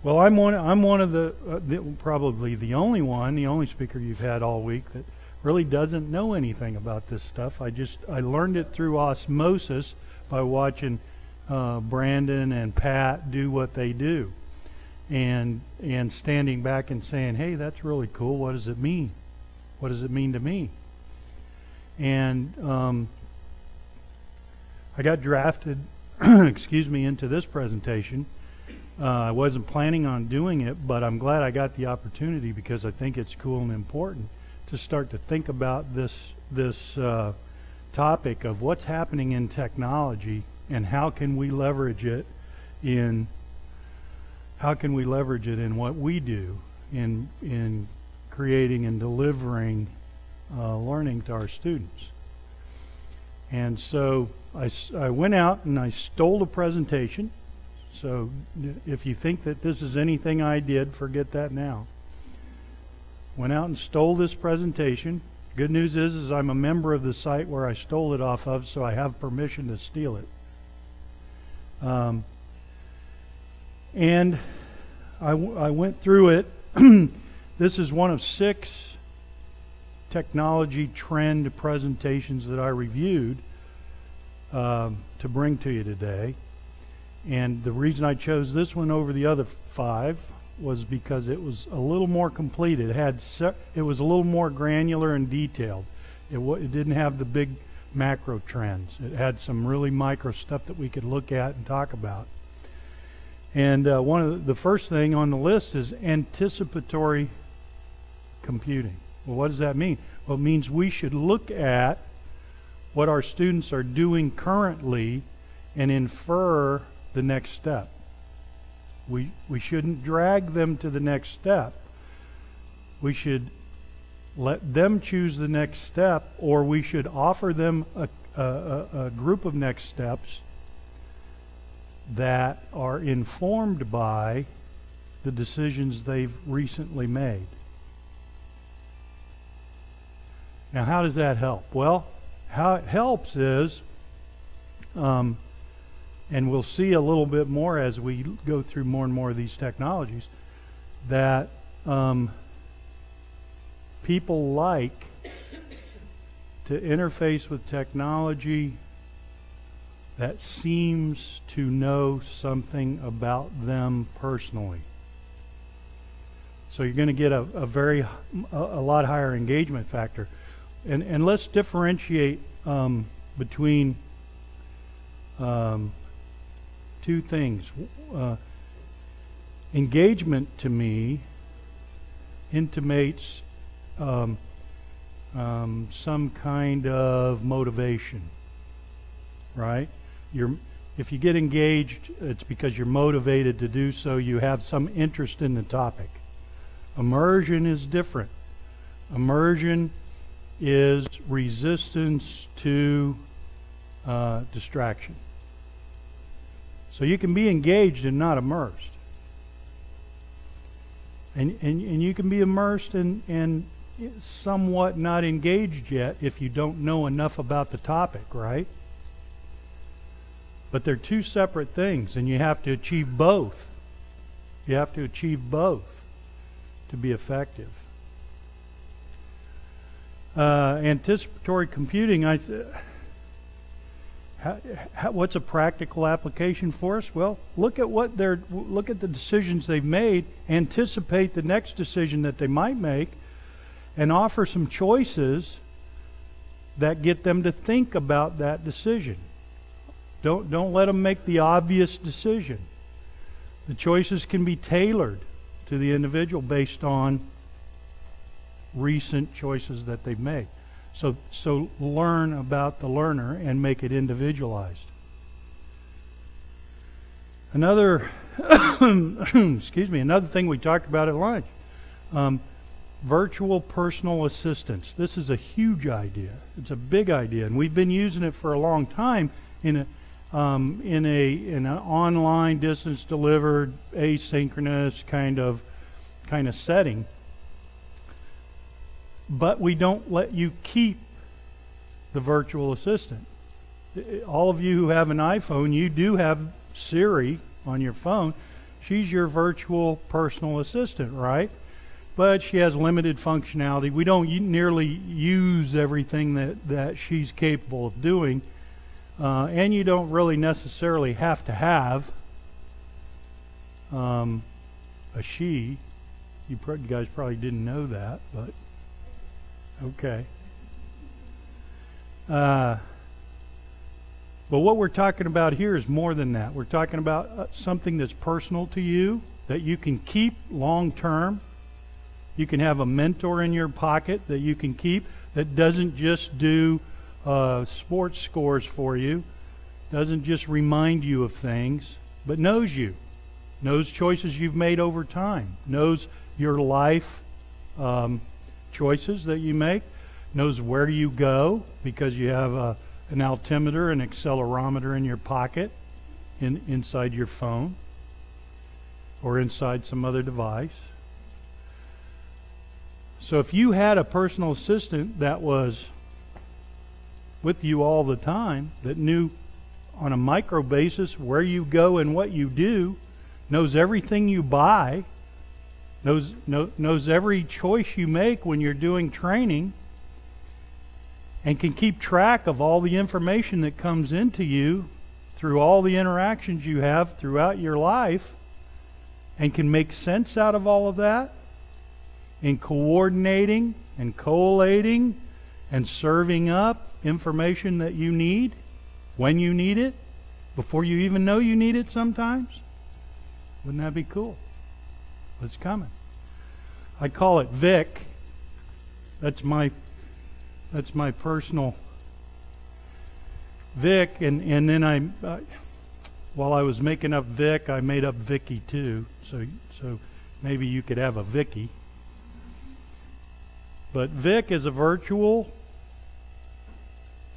Well, I'm one of probably the only speaker you've had all week that really doesn't know anything about this stuff. I learned it through osmosis by watching Brandon and Pat do what they do, and standing back and saying, "Hey, that's really cool. What does it mean? What does it mean to me?" And I got drafted, excuse me, into this presentation. I wasn't planning on doing it, but I'm glad I got the opportunity because I think it's cool and important to start to think about this topic of what's happening in technology and how can we leverage it in what we do in creating and delivering learning to our students. And so I went out and I stole a presentation. So if you think that this is anything I did, forget that now. Went out and stole this presentation. Good news is I'm a member of the site where I stole it off of, so I have permission to steal it. And I went through it. This is one of 6 technology trend presentations that I reviewed to bring to you today. And the reason I chose this one over the other 5 was because it was a little more complete. It was a little more granular and detailed. It didn't have the big macro trends. It had some really micro stuff that we could look at and talk about. And one of the first thing on the list is anticipatory computing. Well, what does that mean? Well, it means we should look at what our students are doing currently and infer the next step. We shouldn't drag them to the next step. We should let them choose the next step, or we should offer them a group of next steps that are informed by the decisions they've recently made. Now, how does that help? Well, how it helps is, and we'll see a little bit more as we go through more and more of these technologies, that people like to interface with technology that seems to know something about them personally. So you're going to get a lot higher engagement factor. And let's differentiate between 2 things. Engagement to me intimates some kind of motivation, right? If you get engaged, it's because you're motivated to do so. You have some interest in the topic. Immersion is different. Immersion is resistance to distraction. So you can be engaged and not immersed. And you can be immersed and somewhat not engaged yet if you don't know enough about the topic, right? But they're 2 separate things, and you have to achieve both. You have to achieve both to be effective. Anticipatory computing, what's a practical application for us? Well, look at the decisions they've made, anticipate the next decision that they might make, and offer some choices that get them to think about that decision. Don't let them make the obvious decision. The choices can be tailored to the individual based on recent choices that they've made. So learn about the learner and make it individualized. Another another thing we talked about at lunch, virtual personal assistants. This is a huge idea. It's a big idea, and we've been using it for a long time in an online, distance delivered, asynchronous kind of setting. But we don't let you keep the virtual assistant. All of you who have an iPhone, you do have Siri on your phone. She's your virtual personal assistant, right? But she has limited functionality. We don't nearly use everything that she's capable of doing. And you don't really necessarily have to have a she. You guys probably didn't know that, but okay. But what we're talking about here is more than that. We're talking about something that's personal to you, that you can keep long term. You can have a mentor in your pocket that you can keep, that doesn't just do sports scores for you, doesn't just remind you of things, but knows you, knows choices you've made over time, knows your life choices that you make, knows where you go because you have an altimeter, an accelerometer in your pocket, inside your phone or inside some other device. So if you had a personal assistant that was with you all the time, that knew on a micro basis where you go and what you do, knows everything you buy, knows every choice you make when you're doing training, and can keep track of all the information that comes into you through all the interactions you have throughout your life, and can make sense out of all of that, in coordinating and collating and serving up information that you need when you need it, before you even know you need it sometimes. Wouldn't that be cool? It's coming. I call it Vic. That's my personal Vic, and then while I was making up Vic, I made up Vicky too. So maybe you could have a Vicky. But Vic is a virtual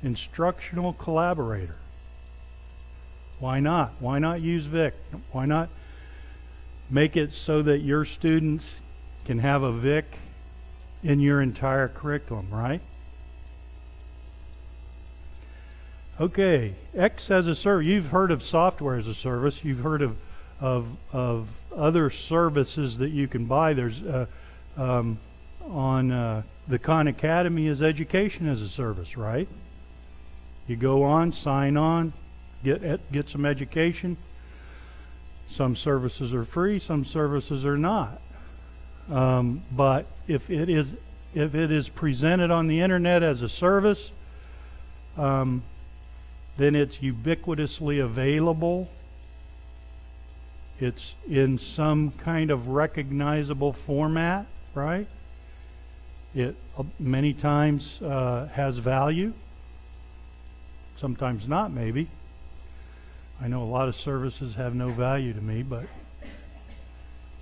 instructional collaborator. Why not? Why not use Vic? Why not make it so that your students can have a Vic in your entire curriculum, right? Okay, X as a service. You've heard of software as a service. You've heard of other services that you can buy. There's on the Khan Academy is education as a service, right? You go on, sign on, get some education. Some services are free, some services are not. But if it is presented on the internet as a service, then it's ubiquitously available. It's in some kind of recognizable format, right? It many times has value, sometimes not, maybe. I know a lot of services have no value to me, but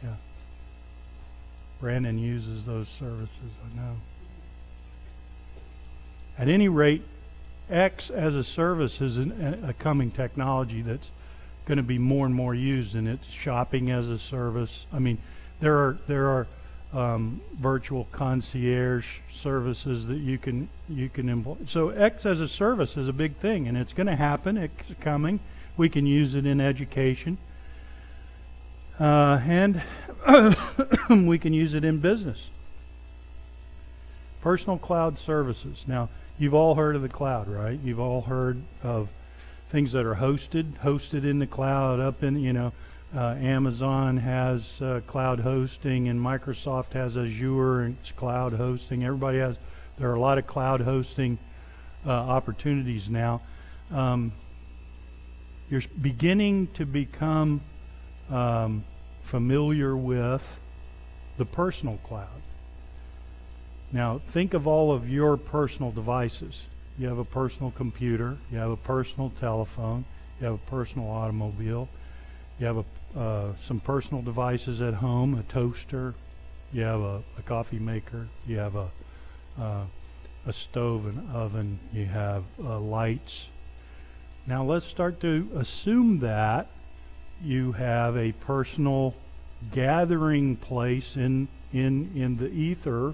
yeah. Brandon uses those services, I know. At any rate, X as a service is a coming technology that's going to be more and more used, and it's shopping as a service. I mean, there are virtual concierge services that you can employ. So X as a service is a big thing, and it's going to happen. It's coming. We can use it in education, and we can use it in business. Personal cloud services. Now, you've all heard of the cloud, right? You've all heard of things that are hosted in the cloud. Up in, Amazon has cloud hosting, and Microsoft has Azure and it's cloud hosting. There are a lot of cloud hosting opportunities now. You're beginning to become familiar with the personal cloud. Now, think of all of your personal devices. You have a personal computer, you have a personal telephone, you have a personal automobile, you have some personal devices at home, a toaster, you have a coffee maker, you have a stove, an oven, you have lights. Now let's start to assume that you have a personal gathering place in the ether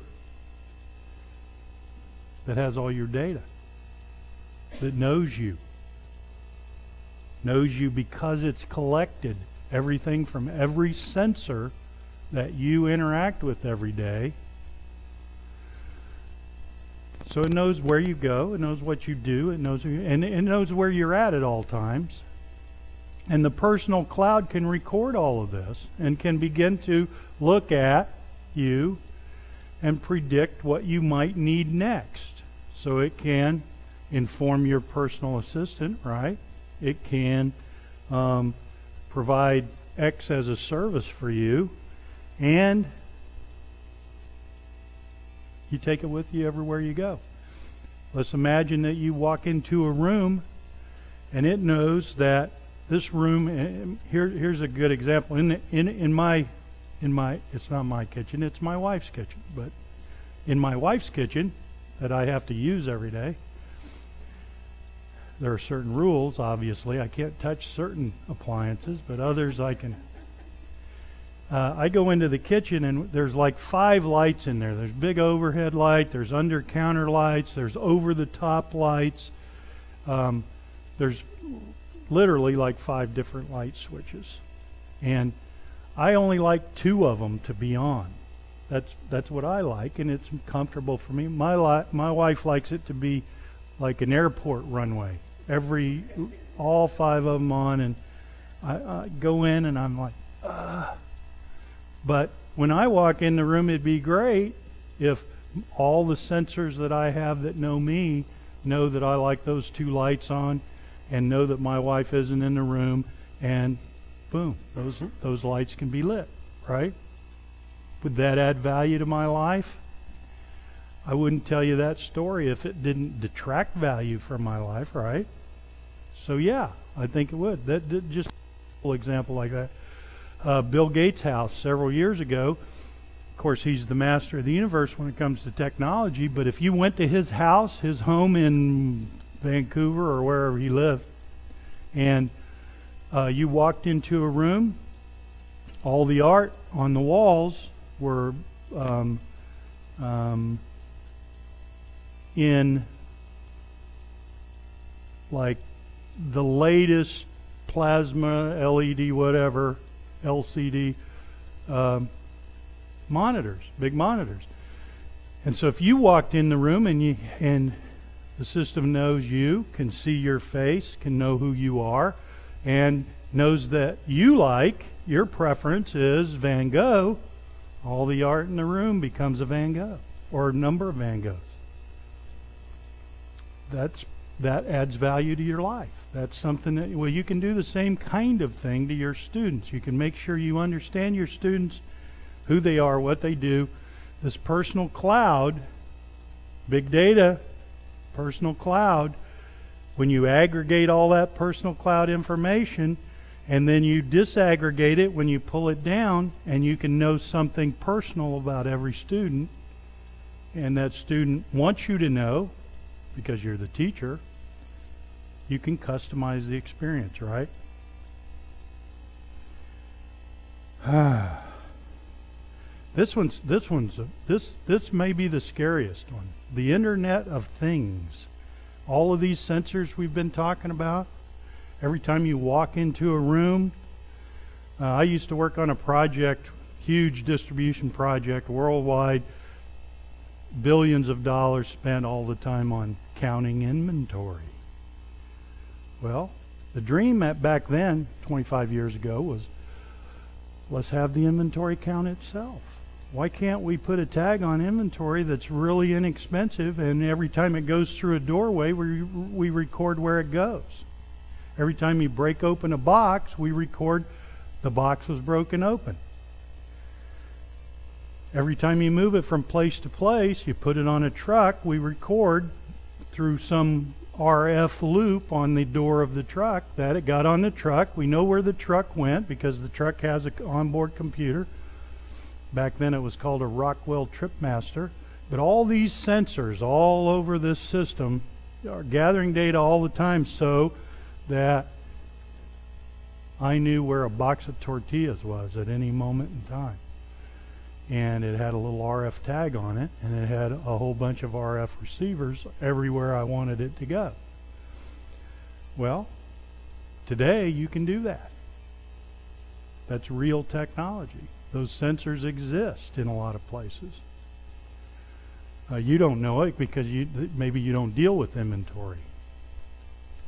that has all your data, that knows you because it's collected everything from every sensor that you interact with every day. So it knows where you go, it knows what you do, it knows and it knows where you're at all times. And the personal cloud can record all of this and can begin to look at you and predict what you might need next. So it can inform your personal assistant, right? It can provide X as a service for you, and you take it with you everywhere you go. Let's imagine that you walk into a room and it knows that this room, here's a good example. In my, it's not my kitchen, it's my wife's kitchen, but in my wife's kitchen that I have to use every day, there are certain rules, obviously. I can't touch certain appliances, but others I can. I go into the kitchen and there's like 5 lights in there. There's big overhead light, there's under counter lights, there's over the top lights. There's literally like 5 different light switches. And I only like 2 of them to be on. That's what I like, and it's comfortable for me. My wife likes it to be like an airport runway. All 5 of them on, and I go in and I'm like, ugh. But when I walk in the room, it'd be great if all the sensors that I have that know me know that I like those 2 lights on, and know that my wife isn't in the room, and boom, those lights can be lit, right? Would that add value to my life? I wouldn't tell you that story if it didn't detract value from my life, right? So yeah, I think it would. That just a simple example like that. Bill Gates' house several years ago. Of course, he's the master of the universe when it comes to technology, but if you went to his house, his home in Vancouver or wherever he lived, and you walked into a room, all the art on the walls were in like the latest plasma, LED, whatever, LCD monitors, big monitors. And so if you walked in the room and the system knows you, can see your face, can know who you are, and knows that your preference is Van Gogh, all the art in the room becomes a Van Gogh, or a number of Van Goghs. That adds value to your life. That's something that, well, you can do the same kind of thing to your students. You can make sure you understand your students, who they are, what they do. This personal cloud, big data, personal cloud, when you aggregate all that personal cloud information and then you disaggregate it when you pull it down, and you can know something personal about every student, and that student wants you to know because you're the teacher, you can customize the experience, right? This may be the scariest one. The Internet of Things. All of these sensors we've been talking about. Every time you walk into a room, I used to work on a project, huge distribution project, worldwide, billions of dollars spent all the time on counting inventory. Well, the dream back then, 25 years ago, was let's have the inventory count itself. Why can't we put a tag on inventory that's really inexpensive, and every time it goes through a doorway, we record where it goes? Every time you break open a box, we record the box was broken open. Every time you move it from place to place, you put it on a truck, we record through some RF loop on the door of the truck that it got on the truck. We know where the truck went because the truck has an onboard computer. Back then it was called a Rockwell Tripmaster. But all these sensors all over this system are gathering data all the time so that I knew where a box of tortillas was at any moment in time. And it had a little RF tag on it, and it had a whole bunch of RF receivers everywhere I wanted it to go. Well, today you can do that. That's real technology. Those sensors exist in a lot of places. You don't know it because maybe you don't deal with inventory.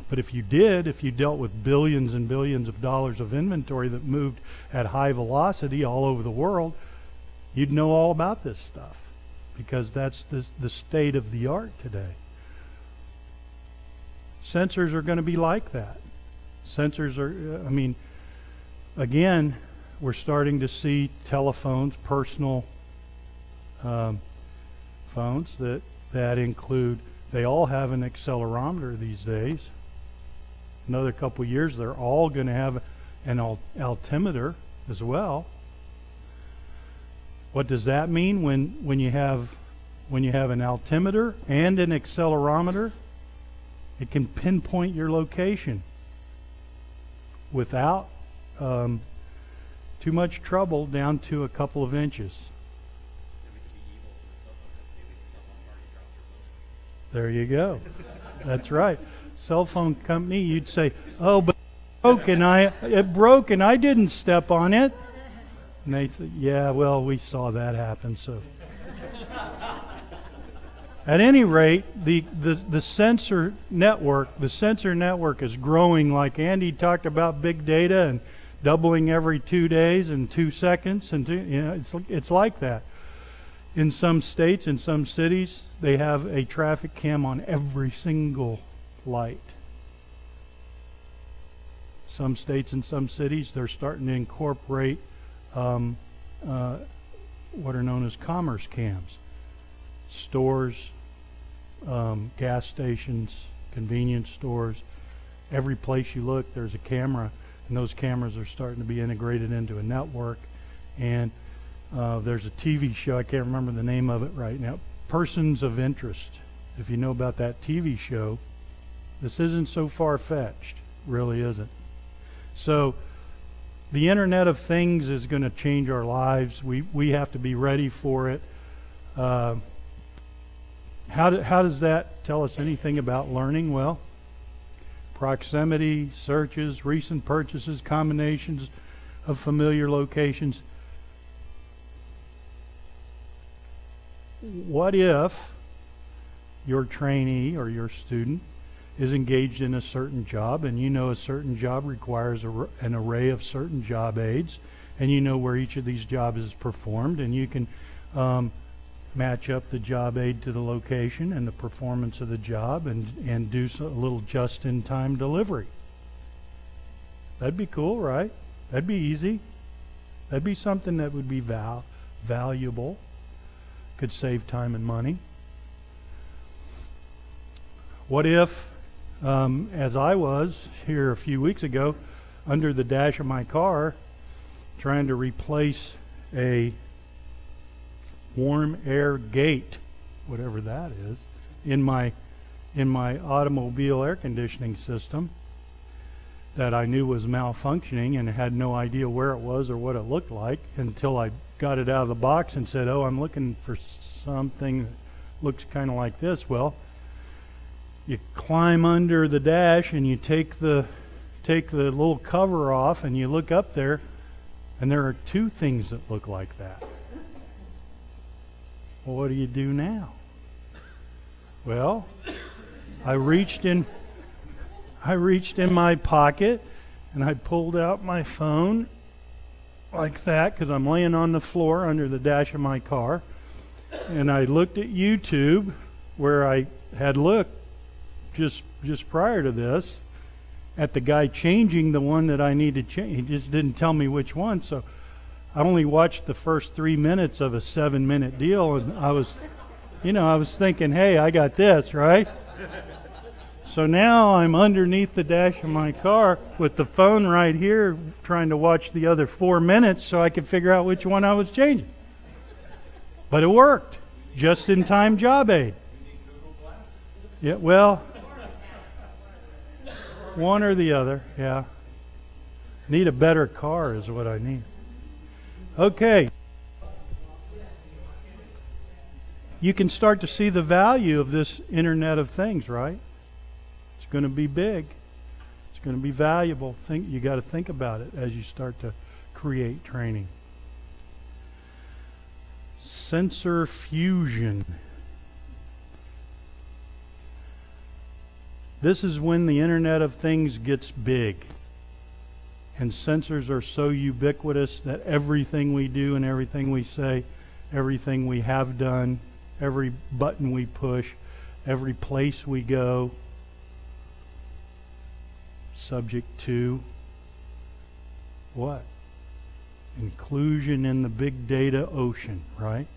But if you did, if you dealt with billions and billions of dollars of inventory that moved at high velocity all over the world, you'd know all about this stuff, because that's the state of the art today. Sensors are going to be like that. Sensors are, I mean, again, we're starting to see telephones, personal phones that include, they all have an accelerometer these days. Another couple years, they're all going to have an altimeter as well. What does that mean when you have an altimeter and an accelerometer? It can pinpoint your location without too much trouble, down to a couple of inches. There you go. That's right. Cell phone company, you'd say, "Oh, but it broke and I didn't step on it." And they say, "Yeah, well, we saw that happen." So, at any rate, the sensor network is growing. Like Andy talked about, big data and doubling every 2 days and 2 seconds, and it's like that. In some states, in some cities, they have a traffic cam on every single light. Some states and some cities, they're starting to incorporate what are known as commerce cams. Stores, gas stations, convenience stores, every place you look, there's a camera, and those cameras are starting to be integrated into a network. And there's a TV show, I can't remember the name of it right now, Persons of Interest. If you know about that TV show, this isn't so far-fetched, really isn't. So the Internet of Things is going to change our lives. We have to be ready for it. How does that tell us anything about learning? Well, proximity, searches, recent purchases, combinations of familiar locations. What if your trainee or your student is engaged in a certain job, and you know a certain job requires an array of certain job aids, and you know where each of these jobs is performed, and you can match up the job aid to the location and the performance of the job, and do a little just-in-time delivery. That'd be cool, right? That'd be easy. That'd be something that would be valuable. Could save time and money. What if, as I was here a few weeks ago, under the dash of my car, trying to replace a warm air gate, whatever that is, in my automobile air conditioning system that I knew was malfunctioning, and had no idea where it was or what it looked like until I got it out of the box and said, "Oh, I'm looking for something that looks kind of like this." Well, you climb under the dash and you take the little cover off, and you look up there, and there are two things that look like that. Well, what do you do now? Well, I reached in my pocket and I pulled out my phone like that, because I'm laying on the floor under the dash of my car, and I looked at YouTube, where I had looked just prior to this at the guy changing the one that I needed to change. He just didn't tell me which one, so I only watched the first 3 minutes of a 7-minute deal, and I was thinking, hey, I got this, right? So now I'm underneath the dash of my car with the phone right here, trying to watch the other 4 minutes so I could figure out which one I was changing. But it worked. Just-in-time job aid. Yeah, well, one or the other, yeah. Need a better car is what I need. Okay. You can start to see the value of this Internet of Things, right? It's going to be big. It's going to be valuable. You got to think about it as you start to create training. Sensor fusion. This is when the Internet of Things gets big. And sensors are so ubiquitous that everything we do and everything we say, everything we have done, every button we push, every place we go, subject to what? Inclusion in the big data ocean, right?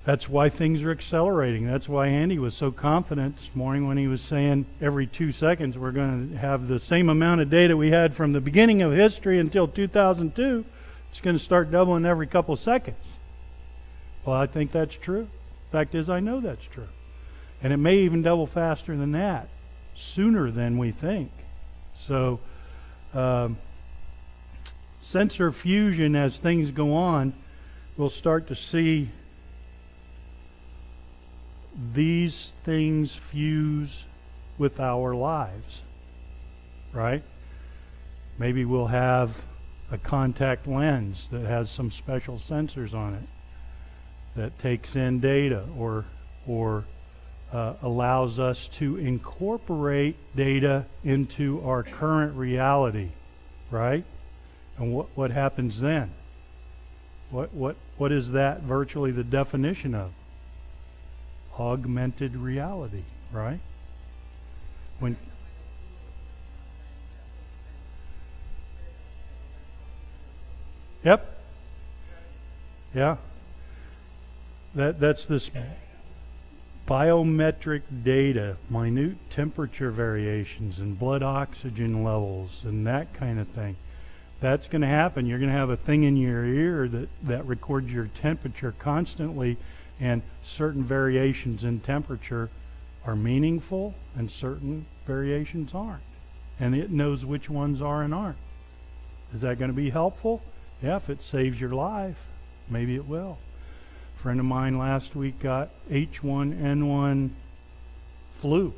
That's why things are accelerating. That's why Andy was so confident this morning when he was saying every 2 seconds we're going to have the same amount of data we had from the beginning of history until 2002. It's going to start doubling every couple seconds. Well, I think that's true. Fact is, I know that's true. And it may even double faster than that, sooner than we think. So, sensor fusion, as things go on, we'll start to see these things fuse with our lives, right? Maybe we'll have a contact lens that has some special sensors on it that takes in data or allows us to incorporate data into our current reality, right? And what happens then? What is that virtually the definition of? Augmented reality, right? Yep. Yeah. That's this biometric data, minute temperature variations and blood oxygen levels and that kind of thing. That's going to happen. You're going to have a thing in your ear that records your temperature constantly, and certain variations in temperature are meaningful and certain variations aren't. And it knows which ones are and aren't. Is that going to be helpful? Yeah, if it saves your life, maybe it will. A friend of mine last week got H1N1 flu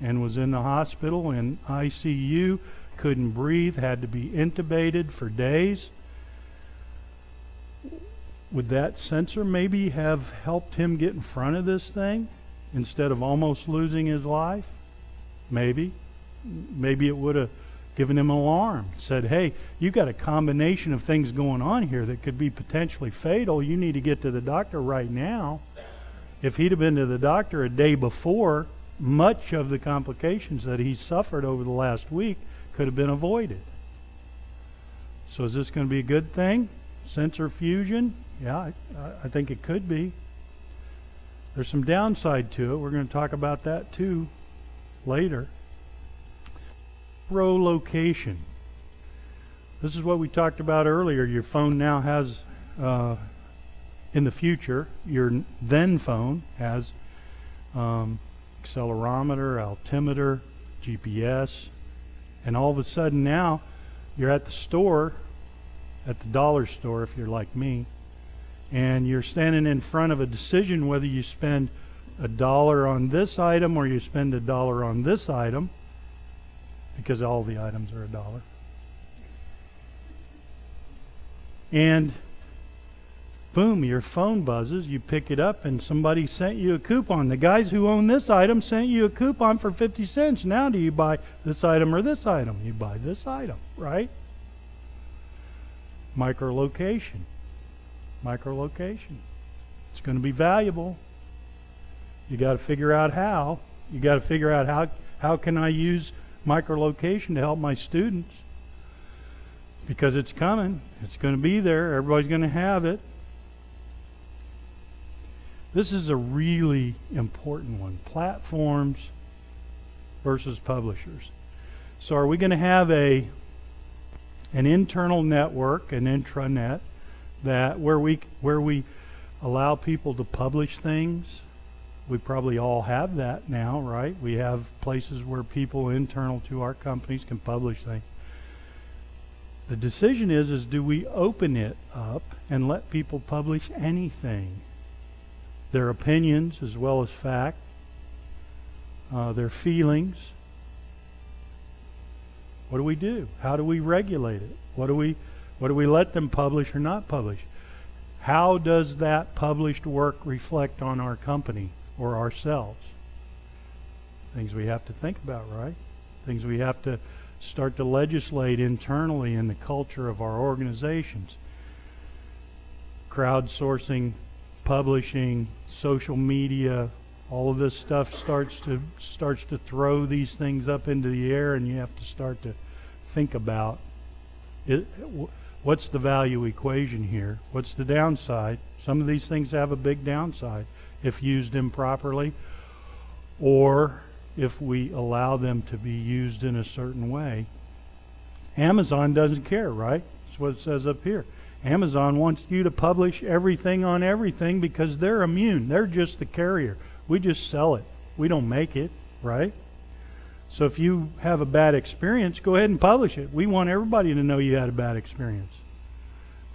and was in the hospital in ICU, couldn't breathe, had to be intubated for days. Would that sensor maybe have helped him get in front of this thing instead of almost losing his life? Maybe. Maybe it would have given him an alarm. Said, hey, you've got a combination of things going on here that could be potentially fatal. You need to get to the doctor right now. If he'd have been to the doctor a day before, much of the complications that he suffered over the last week could have been avoided. So is this going to be a good thing? Sensor fusion? Yeah, I think it could be. There's some downside to it. We're going to talk about that too later. Microlocation. This is what we talked about earlier. Your phone now has, in the future, your then phone has accelerometer, altimeter, GPS, and all of a sudden now you're at the store, at the dollar store if you're like me, and you're standing in front of a decision whether you spend $1 on this item or you spend $1 on this item, because all the items are $1. And boom, your phone buzzes, you pick it up, and somebody sent you a coupon. The guys who own this item sent you a coupon for 50 cents. Now do you buy this item or this item? You buy this item, right? Microlocation. Microlocation. It's going to be valuable. You got to figure out how. You got to figure out how can I use microlocation to help my students, because it's coming. It's going to be there. Everybody's going to have it. This is a really important one. Platforms versus publishers. So are we going to have an internal network, an intranet, that where we allow people to publish things? We probably all have that now, right? We have places where people internal to our companies can publish things. The decision is do we open it up and let people publish anything? Their opinions as well as fact, their feelings. What do we do? How do we regulate it? What do we let them publish or not publish? How does that published work reflect on our company or ourselves? Things we have to think about, right? Things we have to start to legislate internally in the culture of our organizations. Crowdsourcing, publishing, social media, all of this stuff starts to throw these things up into the air, and you have to start to think about it. What's the value equation here? What's the downside? Some of these things have a big downside if used improperly, or if we allow them to be used in a certain way. Amazon doesn't care, right? That's what it says up here. Amazon wants you to publish everything on everything because they're immune. They're just the carrier. We just sell it. We don't make it, right? So if you have a bad experience, go ahead and publish it. We want everybody to know you had a bad experience.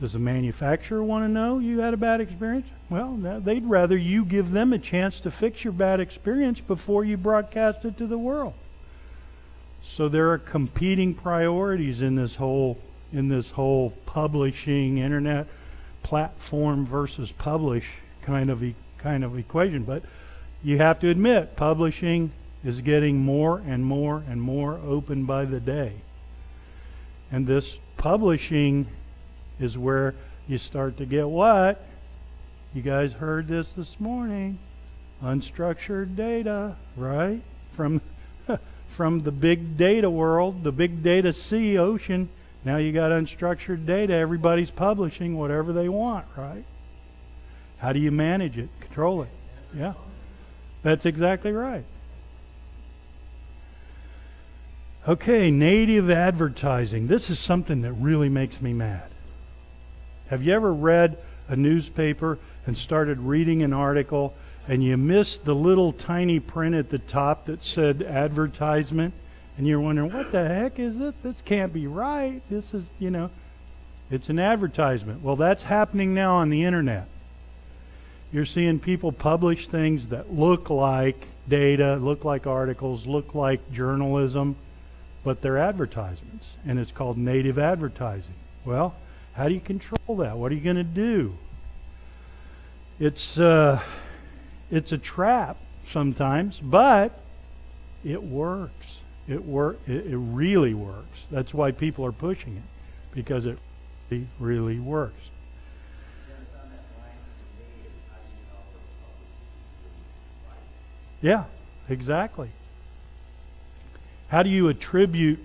Does the manufacturer want to know you had a bad experience? Well, they'd rather you give them a chance to fix your bad experience before you broadcast it to the world. So there are competing priorities in this whole publishing, internet platform versus publish kind of equation. But you have to admit, publishing is getting more and more and more open by the day. And this publishing is where you start to get what? You guys heard this morning. Unstructured data, right? From the big data world, the big data sea, ocean. Now you got unstructured data. Everybody's publishing whatever they want, right? How do you manage it? Control it. Yeah. That's exactly right. Okay, native advertising. This is something that really makes me mad. Have you ever read a newspaper and started reading an article and you missed the little tiny print at the top that said advertisement, and you're wondering, what the heck is this? This can't be right. This is, it's an advertisement. Well, that's happening now on the internet. You're seeing people publish things that look like data, look like articles, look like journalism, but they're advertisements, and it's called native advertising. Well, how do you control that? What are you going to do? It's a trap sometimes, but it works. It really works. That's why people are pushing it, because it really works. Yeah, exactly. How do you attribute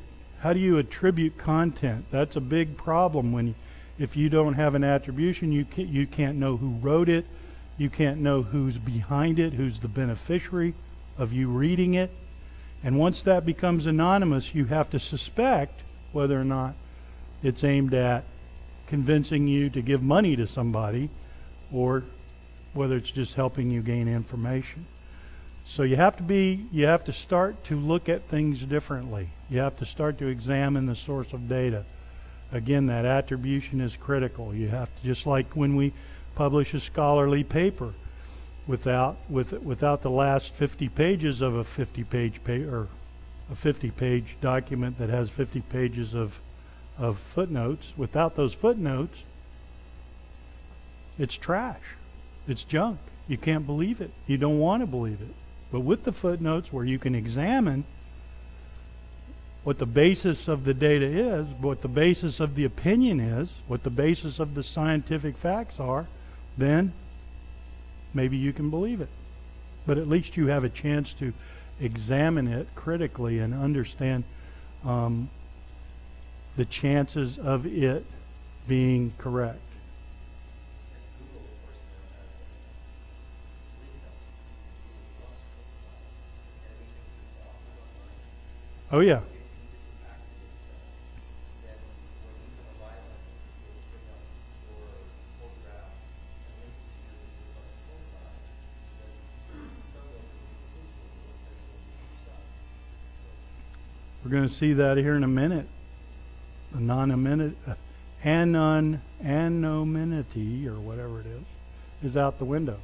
content? That's a big problem if you don't have an attribution. You can't know who wrote it. You can't know who's behind it, who's the beneficiary of you reading it. And once that becomes anonymous, you have to suspect whether or not it's aimed at convincing you to give money to somebody, or whether it's just helping you gain information. So you have to start to look at things differently. You have to start to examine the source of data. Again, that attribution is critical. You have to, just like when we publish a scholarly paper, without the last 50 pages of a 50-page or a 50-page document that has 50 pages of footnotes. Without those footnotes, it's trash. It's junk. You can't believe it. You don't want to believe it. But with the footnotes, where you can examine what the basis of the data is, what the basis of the opinion is, what the basis of the scientific facts are, then maybe you can believe it. But at least you have a chance to examine it critically and understand the chances of it being correct. Oh yeah. We're going to see that here in a minute. Anonymity, or whatever it is out the window.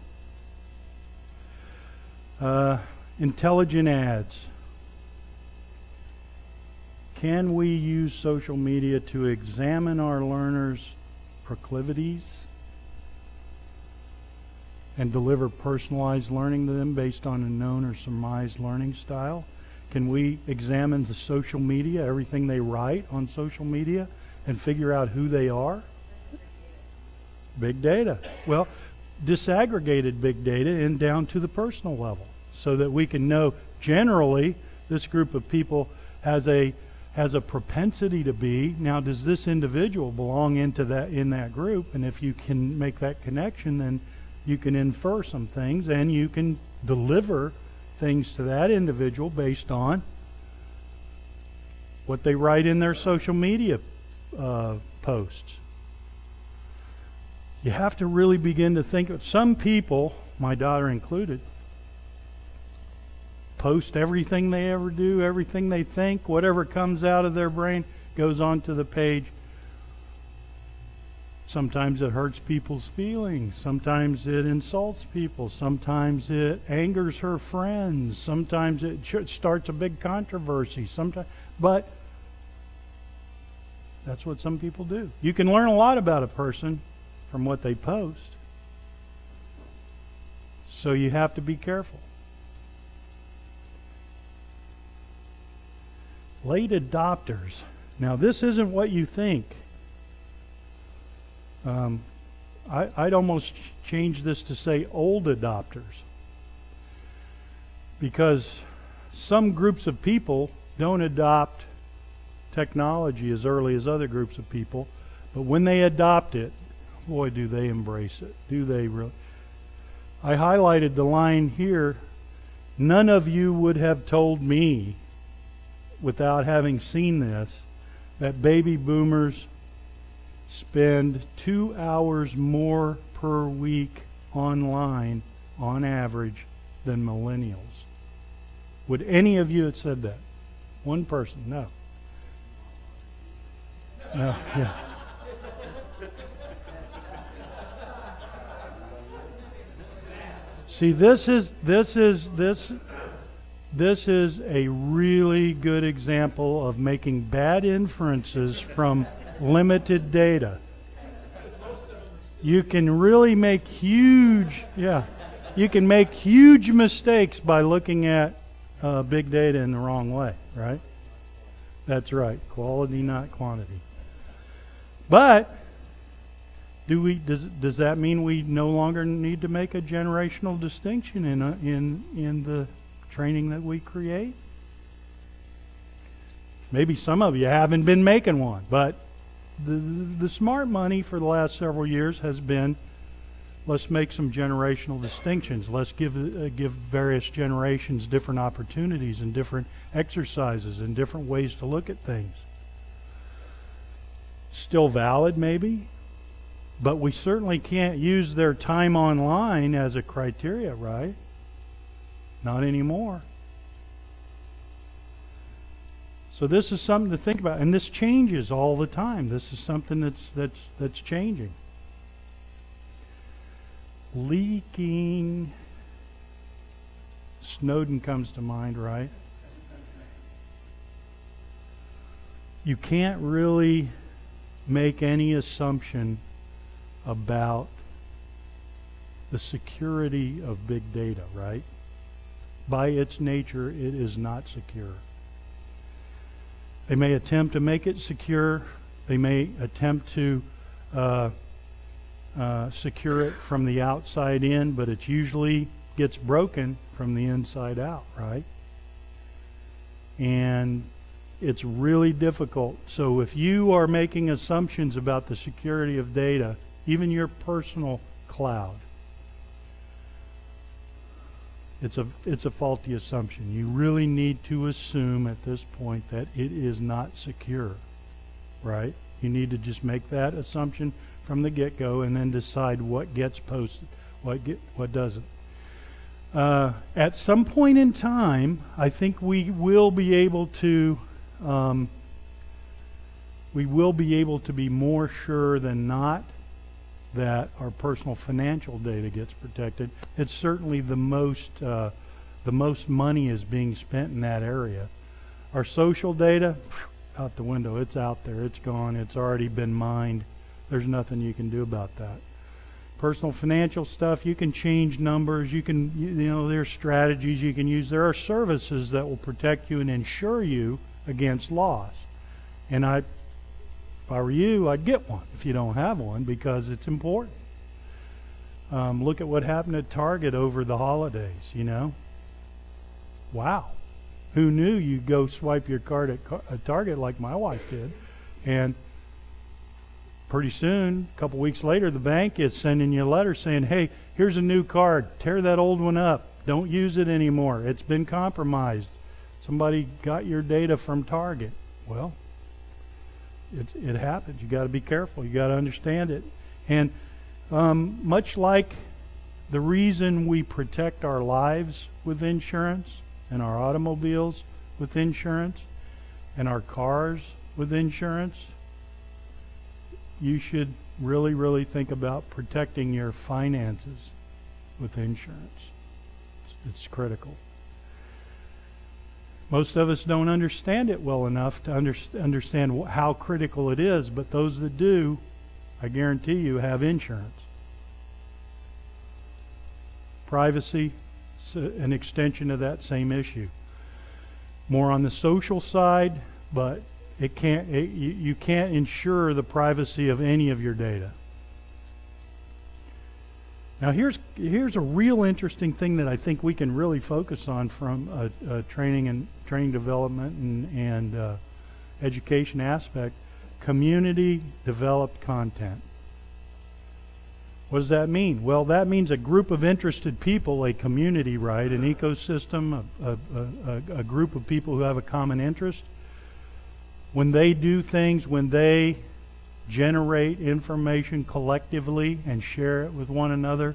Intelligent ads. can we use social media to examine our learners' proclivities and deliver personalized learning to them based on a known or surmised learning style? Can we examine the social media, everything they write on social media, and figure out who they are? Big data. Well, disaggregated big data and down to the personal level, so that we can know generally this group of people has a propensity to be. Now, does this individual belong in that group? And if you can make that connection, then you can infer some things, and you can deliver things to that individual based on what they write in their social media posts. You have to really begin to think of some people, my daughter included, post everything they ever do, everything they think, whatever comes out of their brain goes onto the page. Sometimes it hurts people's feelings. Sometimes it insults people. Sometimes it angers her friends. Sometimes it starts a big controversy. But that's what some people do. You can learn a lot about a person from what they post. So you have to be careful. Late adopters. Now, this isn't what you think. I'd almost change this to say old adopters, because some groups of people don't adopt technology as early as other groups of people, but when they adopt it, boy, do they embrace it. Do they really? I highlighted the line here. None of you would have told me, without having seen this, that baby boomers spend 2 hours more per week online on average than millennials. Would any of you have said that? One person? No. No, yeah. See, this is a really good example of making bad inferences from limited data. You can really make huge mistakes by looking at big data in the wrong way, right? That's right. Quality, not quantity. But does that mean we no longer need to make a generational distinction in the training that we create? Maybe some of you haven't been making one, but the smart money for the last several years has been, let's make some generational distinctions. Let's give various generations different opportunities and different exercises and different ways to look at things. Still valid, maybe, but we certainly can't use their time online as a criteria, right? Not anymore. So this is something to think about, and this changes all the time. This is something that's changing. Leaking. Snowden comes to mind, right? You can't really make any assumption about the security of big data, right? By its nature, it is not secure. They may attempt to make it secure. They may attempt to secure it from the outside in, but it usually gets broken from the inside out, right? And it's really difficult. So if you are making assumptions about the security of data, even your personal cloud, it's a faulty assumption. You really need to assume at this point that it is not secure, right? You need to just make that assumption from the get-go and then decide what gets posted, what doesn't. At some point in time, I think we will be able to be more sure than not that our personal financial data gets protected. It's certainly the most money is being spent in that area. Our social data, out the window. It's out there. It's gone. It's already been mined. There's nothing you can do about that. Personal financial stuff, you can change numbers. You can, there's strategies you can use. There are services that will protect you and insure you against loss. And if I were you, I'd get one if you don't have one, because it's important. Look at what happened at Target over the holidays, Wow. Who knew you'd go swipe your card at Target like my wife did? And pretty soon, a couple weeks later, the bank is sending you a letter saying, hey, here's a new card. Tear that old one up. Don't use it anymore. It's been compromised. Somebody got your data from Target. Well, it happens. You got to be careful. You got to understand it. And much like the reason we protect our lives with insurance, and our automobiles with insurance, and our cars with insurance, you should really, really think about protecting your finances with insurance. It's critical. Most of us don't understand it well enough to understand how critical it is, but those that do, I guarantee you, have insurance. Privacy, an extension of that same issue. More on the social side, but you can't ensure the privacy of any of your data. Now here's a real interesting thing that I think we can really focus on from a training development and education aspect: community developed content. What does that mean? Well, that means a group of interested people, a community, right? An ecosystem, a group of people who have a common interest. When they do things, when they generate information collectively and share it with one another,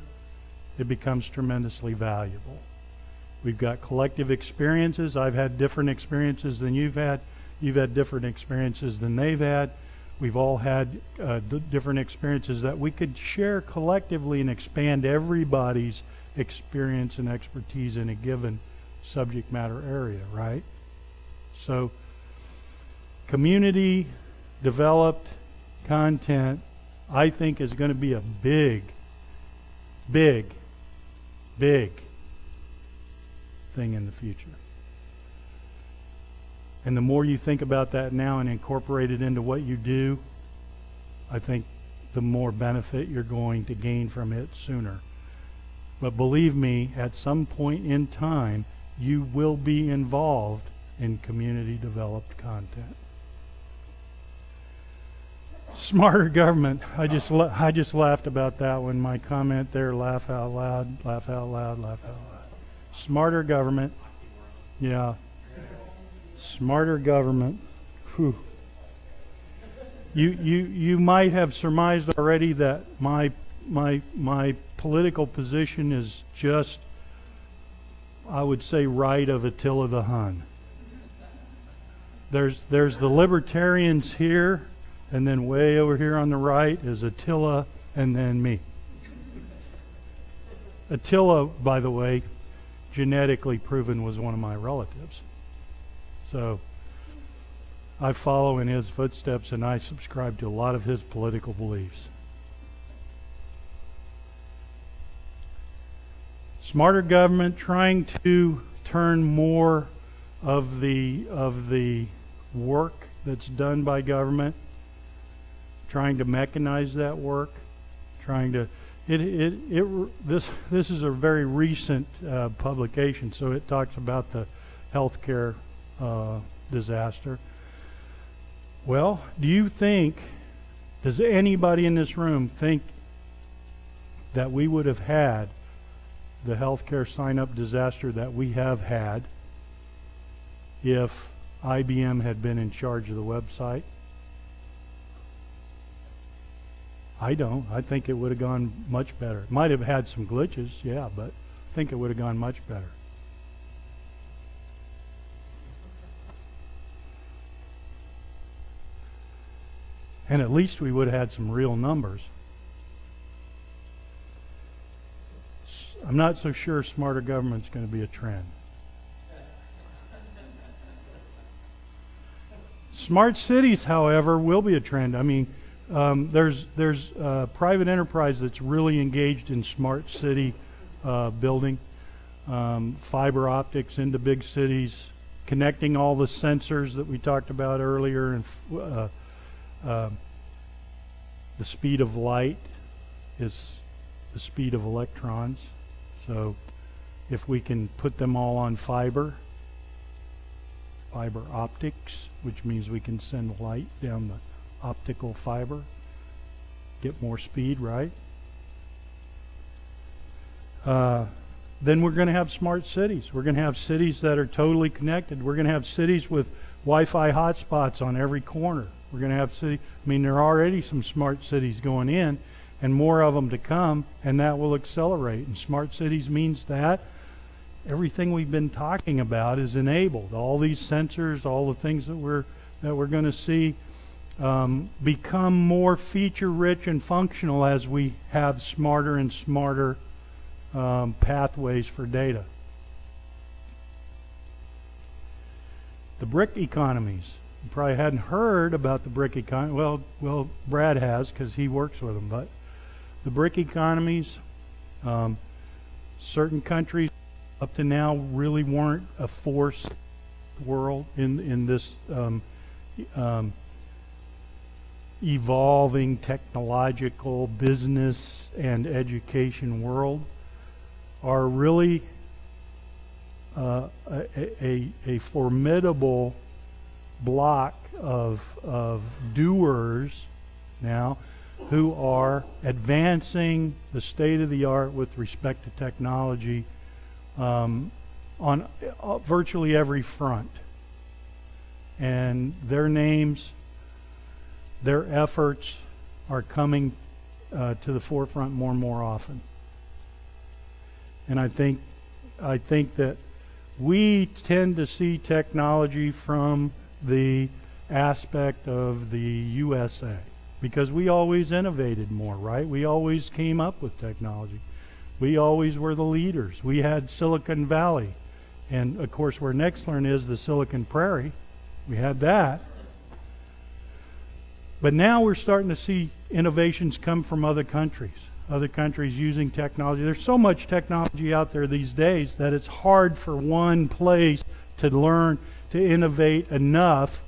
it becomes tremendously valuable. We've got collective experiences. I've had different experiences than you've had. You've had different experiences than they've had. We've all had different experiences that we could share collectively and expand everybody's experience and expertise in a given subject matter area, right? So, community developed content, I think, is going to be a big thing in the future. And the more you think about that now and incorporate it into what you do, I think the more benefit you're going to gain from it sooner. But believe me, at some point in time, you will be involved in community developed content. Smarter government. I just laughed about that one. My comment there, laugh out loud, laugh out loud, laugh out loud. Smarter government. Yeah. Smarter government. Whew. You might have surmised already that my political position is just, I would say, right of Attila the Hun. There's the libertarians here, and then way over here on the right is Attila, and then me. Attila, by the way, genetically proven, was one of my relatives. So I follow in his footsteps, and I subscribe to a lot of his political beliefs. Smarter government, trying to turn more of the work that's done by government, trying to mechanize that work, trying to this is a very recent publication, so it talks about the healthcare disaster. Well, does anybody in this room think that we would have had the healthcare sign-up disaster that we have had if IBM had been in charge of the website? I don't. I think it would have gone much better. Might have had some glitches, yeah, but I think it would have gone much better. And at least we would have had some real numbers. I'm not so sure smarter government's going to be a trend. Smart cities, however, will be a trend. I mean, there's private enterprise that's really engaged in smart city building, fiber optics into big cities, connecting all the sensors that we talked about earlier, and the speed of light is the speed of electrons. So if we can put them all on fiber optics, which means we can send light down the optical fiber, get more speed, right? Then we're going to have smart cities. We're going to have cities that are totally connected. We're going to have cities with Wi-Fi hotspots on every corner. We're going to have cities, I mean, there are already some smart cities going in, and more of them to come, and that will accelerate. And smart cities means that everything we've been talking about is enabled. All these sensors, all the things that we're going to see become more feature-rich and functional as we have smarter and smarter pathways for data. The BRIC economies. You probably hadn't heard about the BRIC economy. Well, Brad has, because he works with them. But the BRIC economies, certain countries up to now really weren't a force world in this evolving technological business and education world, are really a formidable block of doers now who are advancing the state of the art with respect to technology on virtually every front. And their names, their efforts are coming to the forefront more and more often. And I think that we tend to see technology from the aspect of the USA, because we always innovated more, right? We always came up with technology. We always were the leaders. We had Silicon Valley, and of course where NexLearn is, the Silicon Prairie. We had that. But now we're starting to see innovations come from other countries using technology. There's so much technology out there these days that it's hard for one place to learn to innovate enough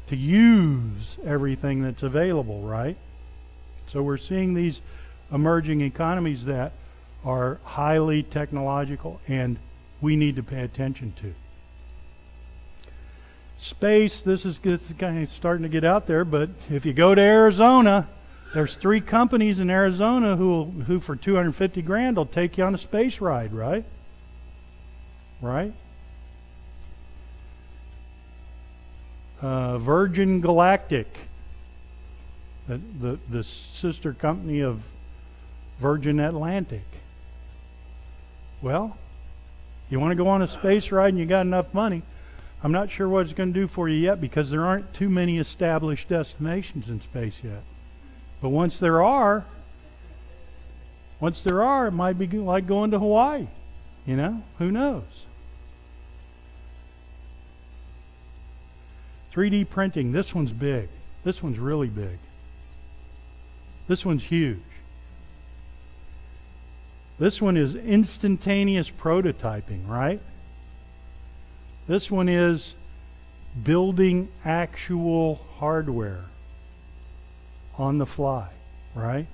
to use everything that's available, right? So we're seeing these emerging economies that are highly technological, and we need to pay attention to. Space, this is kind of starting to get out there, but if you go to Arizona, there's 3 companies in Arizona who for 250 grand will take you on a space ride, right? Right? Virgin Galactic, the sister company of Virgin Atlantic. Well, you want to go on a space ride and you got enough money. I'm not sure what it's going to do for you yet, because there aren't too many established destinations in space yet. But once there are, it might be like going to Hawaii. You know, who knows? 3D printing, this one's big. This one's really big. This one's huge. This one is instantaneous prototyping, right? This one is building actual hardware on the fly, right?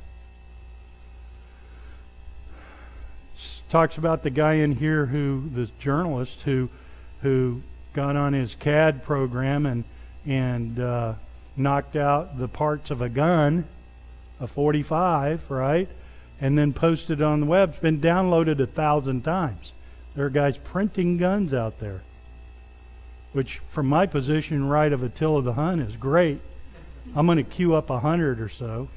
Talks about the guy in here the journalist who got on his CAD program and knocked out the parts of a gun, a 45, right? And then posted it on the web. It's been downloaded 1,000 times. There are guys printing guns out there, which from my position right of Attila the Hun is great. I'm going to queue up 100 or so.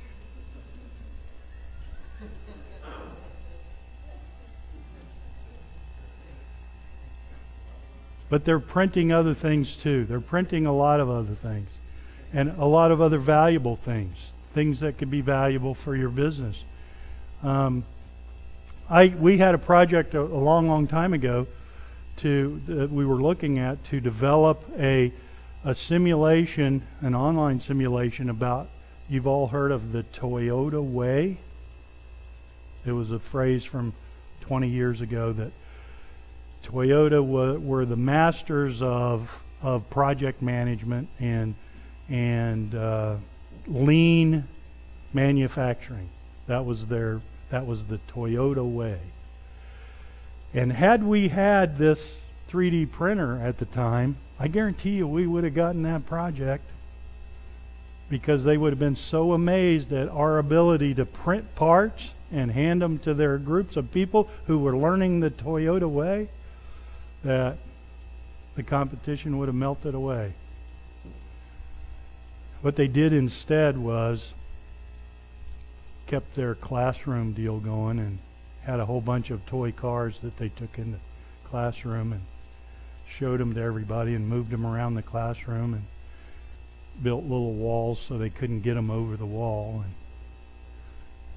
But they're printing other things too. They're printing a lot of other things, and a lot of other valuable things that could be valuable for your business. We had a project a long time ago that we were looking at to develop a a simulation, an online simulation about, you've all heard of the Toyota way. It was a phrase from 20 years ago that Toyota were the masters of project management and lean manufacturing. That was the Toyota way. And had we had this 3D printer at the time, I guarantee you we would have gotten that project, because they would have been so amazed at our ability to print parts and hand them to their groups of people who were learning the Toyota way, that the competition would have melted away. What they did instead was kept their classroom deal going and had a whole bunch of toy cars that they took in the classroom and showed them to everybody and moved them around the classroom and built little walls so they couldn't get them over the wall, and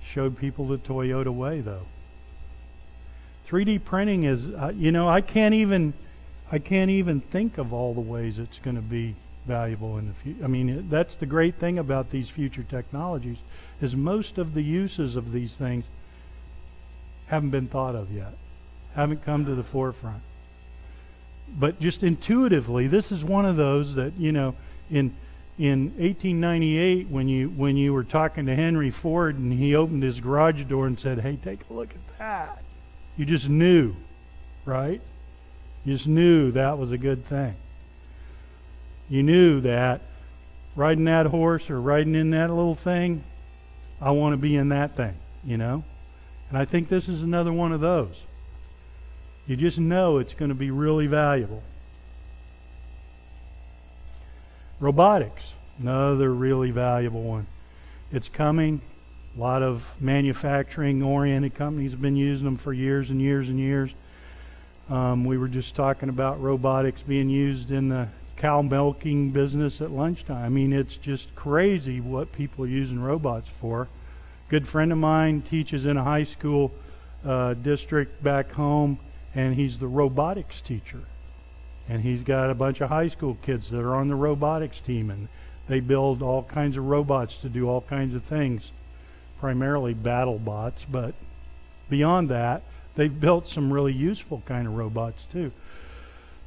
showed people the Toyota way. Though 3D printing is, I can't even think of all the ways it's going to be valuable in the future. I mean, that's the great thing about these future technologies, is most of the uses of these things haven't been thought of yet, haven't come to the forefront. But just intuitively, this is one of those that, in 1898, when you were talking to Henry Ford and he opened his garage door and said, "Hey, take a look at that," you just knew, right? You just knew that was a good thing. You knew that riding that horse or riding in that little thing, I want to be in that thing, And I think this is another one of those. You just know it's going to be really valuable. Robotics, another really valuable one. It's coming. A lot of manufacturing-oriented companies have been using them for years and years and years. We were just talking about robotics being used in the cow milking business at lunchtime. I mean, it's just crazy what people are using robots for. A good friend of mine teaches in a high school district back home, and he's the robotics teacher. And he's got a bunch of high school kids that are on the robotics team, and they build all kinds of robots to do all kinds of things, primarily battle bots, but beyond that, they've built some really useful kind of robots too.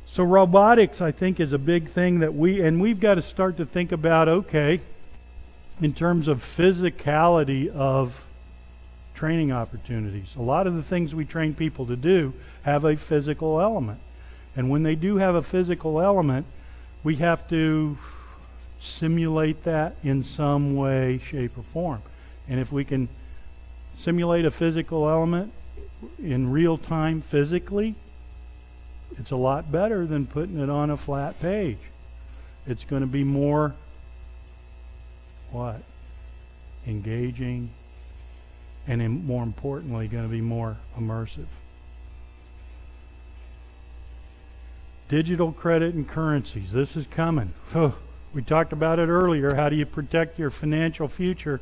So robotics, I think, is a big thing that we've got to start to think about, okay, in terms of physicality of training opportunities. A lot of the things we train people to do have a physical element. And when they do have a physical element, we have to simulate that in some way, shape, or form. And if we can simulate a physical element in real time physically, it's a lot better than putting it on a flat page. It's going to be more, engaging, and more importantly, going to be more immersive. Digital credit and currencies. This is coming. We talked about it earlier. How do you protect your financial future?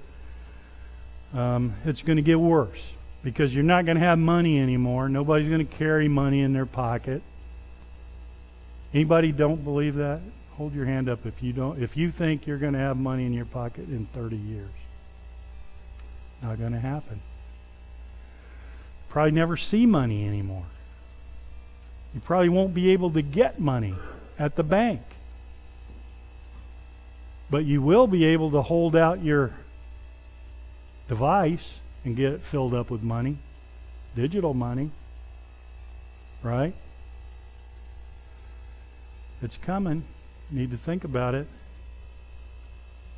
It's going to get worse, because you're not going to have money anymore. Nobody's going to carry money in their pocket. Anybody don't believe that? Hold your hand up if you don't. If you think you're going to have money in your pocket in 30 years. Not going to happen. Probably never see money anymore. You probably won't be able to get money at the bank. But you will be able to hold out your device and get it filled up with money. Digital money. Right? It's coming. You need to think about it.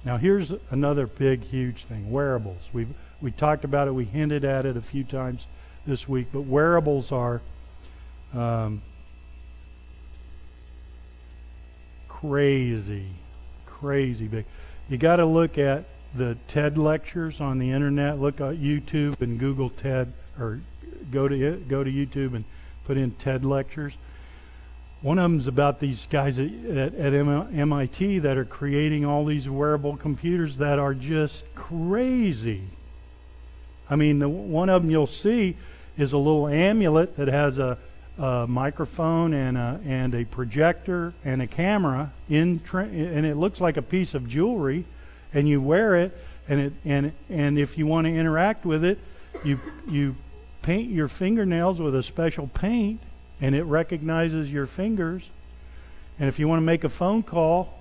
Now here's another big, huge thing. Wearables. We talked about it. We hinted at it a few times this week. But wearables are crazy big. You got to look at the TED lectures on the internet. Look at YouTube and Google TED, or go to YouTube and put in TED lectures. One of them is about these guys at MIT that are creating all these wearable computers that are just crazy. I mean, one of them you'll see is a little amulet that has a a microphone and a projector and a camera and it looks like a piece of jewelry, and you wear it, and if you want to interact with it, you paint your fingernails with a special paint, and it recognizes your fingers. And if you want to make a phone call,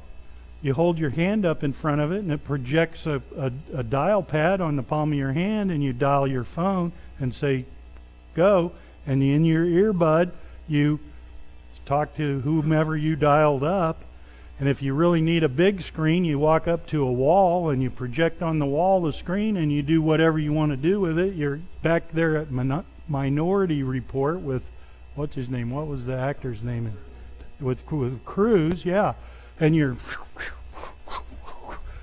you hold your hand up in front of it, and it projects a dial pad on the palm of your hand, and you dial your phone and say, go. And in your earbud, you talk to whomever you dialed up. And if you really need a big screen, you walk up to a wall, and you project on the wall the screen, and you do whatever you want to do with it. You're back there at Minority Report with, what's his name? What was the actor's name? With Cruz, yeah. And you're,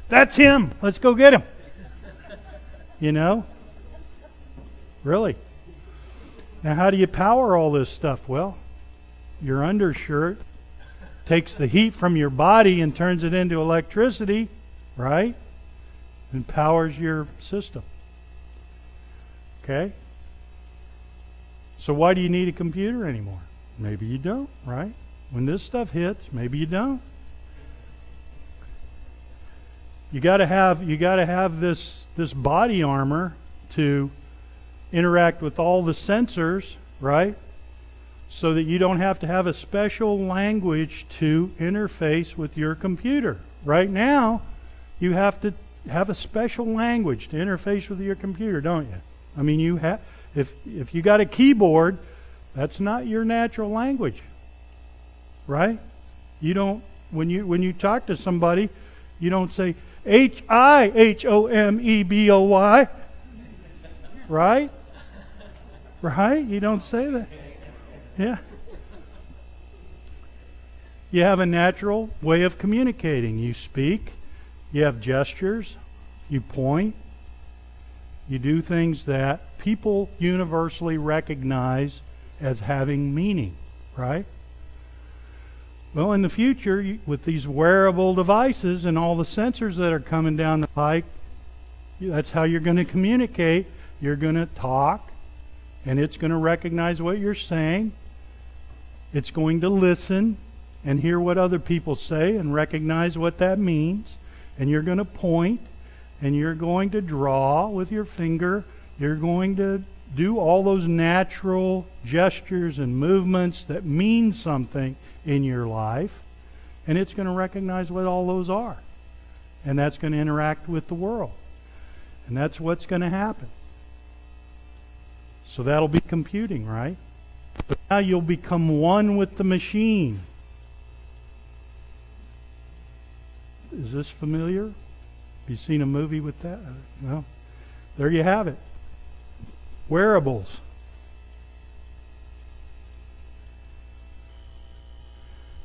that's him. Let's go get him. You know? Really. Now, how do you power all this stuff? Well, your undershirt takes the heat from your body and turns it into electricity, right? And powers your system. Okay? So why do you need a computer anymore? Maybe you don't, right? When this stuff hits, maybe you don't. You got to have this body armor to interact with all the sensors, right? So that you don't have to have a special language to interface with your computer. Right now, you have to have a special language to interface with your computer, don't you? I mean, you have. If you got a keyboard, that's not your natural language, right? You don't. When you talk to somebody, you don't say HIHOMEBOY, right? Right? You don't say that. Yeah. You have a natural way of communicating. You speak, you have gestures, you point, you do things that people universally recognize as having meaning, right? Well, in the future, with these wearable devices and all the sensors that are coming down the pike, that's how you're going to communicate. You're going to talk, and it's going to recognize what you're saying. It's going to listen and hear what other people say and recognize what that means. And you're going to point, and you're going to draw with your finger. You're going to do all those natural gestures and movements that mean something in your life. And it's going to recognize what all those are. And that's going to interact with the world. And that's what's going to happen. So that'll be computing, right? But now you'll become one with the machine. Is this familiar? Have you seen a movie with that? Well, there you have it. Wearables.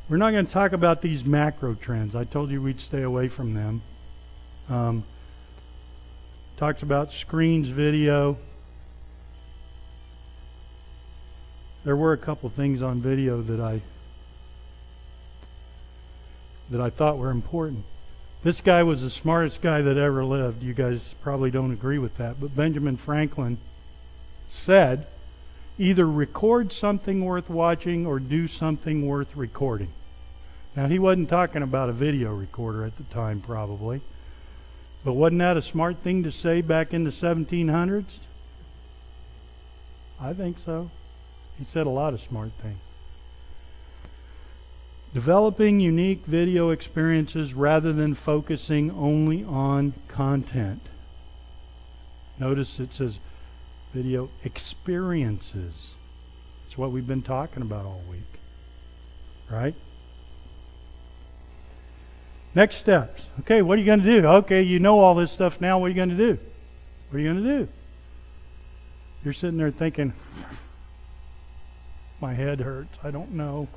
We're not going to talk about these macro trends. I told you we'd stay away from them. Talks about screens, video. There were a couple things on video that I thought were important. This guy was the smartest guy that ever lived. You guys probably don't agree with that, but Benjamin Franklin said, either record something worth watching or do something worth recording. Now, he wasn't talking about a video recorder at the time, probably. But wasn't that a smart thing to say back in the 1700s? I think so. He said a lot of smart things. Developing unique video experiences rather than focusing only on content. Notice it says video experiences. It's what we've been talking about all week. Right? Next steps. Okay, what are you going to do? Okay, you know all this stuff now. What are you going to do? What are you going to do? You're sitting there thinking, my head hurts. I don't know.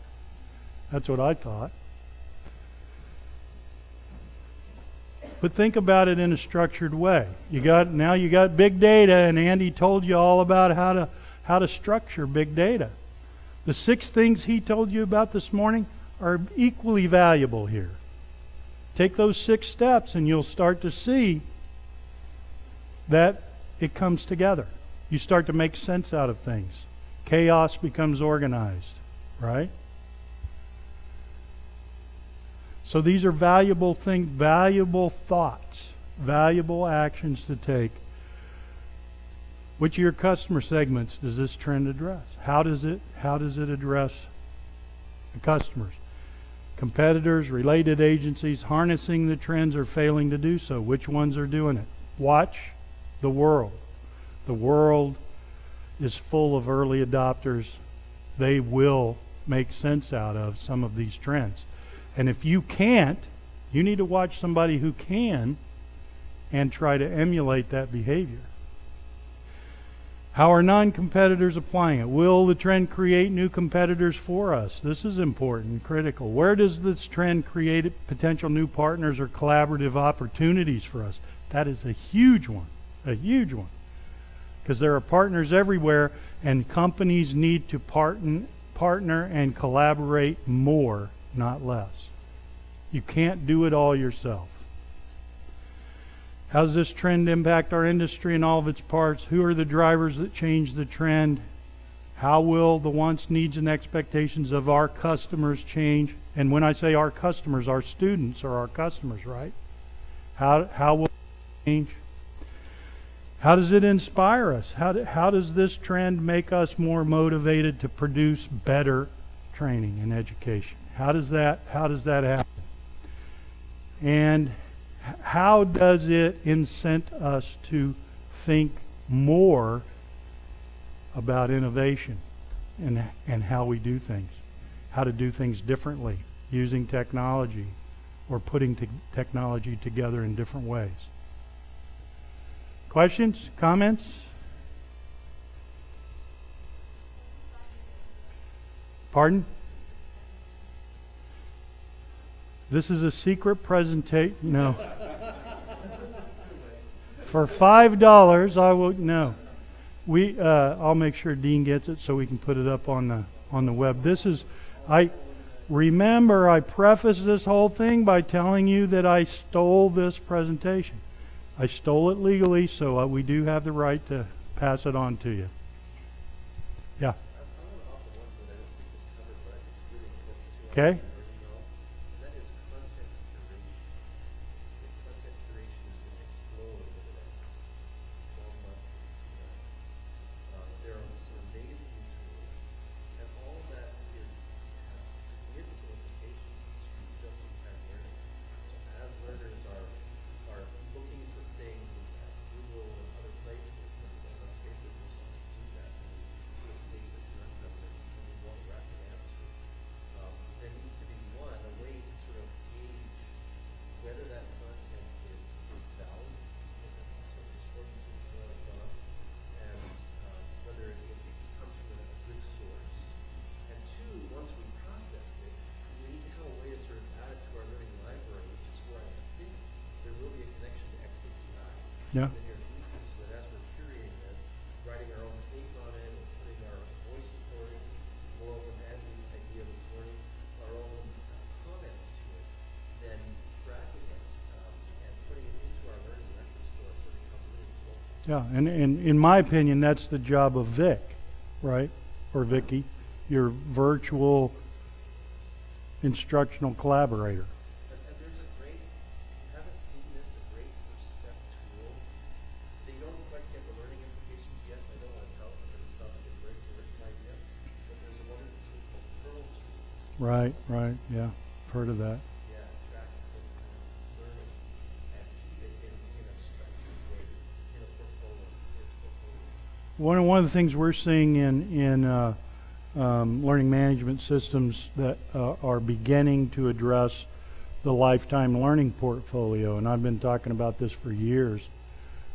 That's what I thought. But think about it in a structured way. Now you got big data, and Andy told you all about how to structure big data. The 6 things he told you about this morning are equally valuable here. Take those 6 steps, and you'll start to see that it comes together. You start to make sense out of things. chaos becomes organized, right? So these are valuable things, valuable thoughts, valuable actions to take. Which of your customer segments does this trend address? How does it address the customers? Competitors, related agencies, harnessing the trends or failing to do so. Which ones are doing it? Watch the world. The world is full of early adopters. They will make sense out of some of these trends. And if you can't, you need to watch somebody who can and try to emulate that behavior. How are non-competitors applying it? Will the trend create new competitors for us? This is important and critical. Where does this trend create potential new partners or collaborative opportunities for us? That is a huge one, because there are partners everywhere, and companies need to partner and collaborate more, not less. You can't do it all yourself. How does this trend impact our industry and all of its parts? Who are the drivers that change the trend? How will the wants, needs, and expectations of our customers change? And when I say our customers, our students are our customers, right? How will it change? How does it inspire us? How does this trend make us more motivated to produce better training and education? How does that happen? And how does it incent us to think more about innovation and how we do things, how to do things differently, using technology or putting technology together in different ways? Questions? Comments? Pardon? This is a secret presentation. No. For $5, I will. No. I'll make sure Dean gets it so we can put it up on the web. This is. Remember, I prefaced this whole thing by telling you that I stole this presentation. I stole it legally, so we do have the right to pass it on to you. Yeah. Okay. Yeah. Yeah, and in my opinion, that's the job of Vic, right? Or Vicky, your virtual instructional collaborator. Right, yeah, I've heard of that. One of the things we're seeing in learning management systems that are beginning to address the lifetime learning portfolio, and I've been talking about this for years,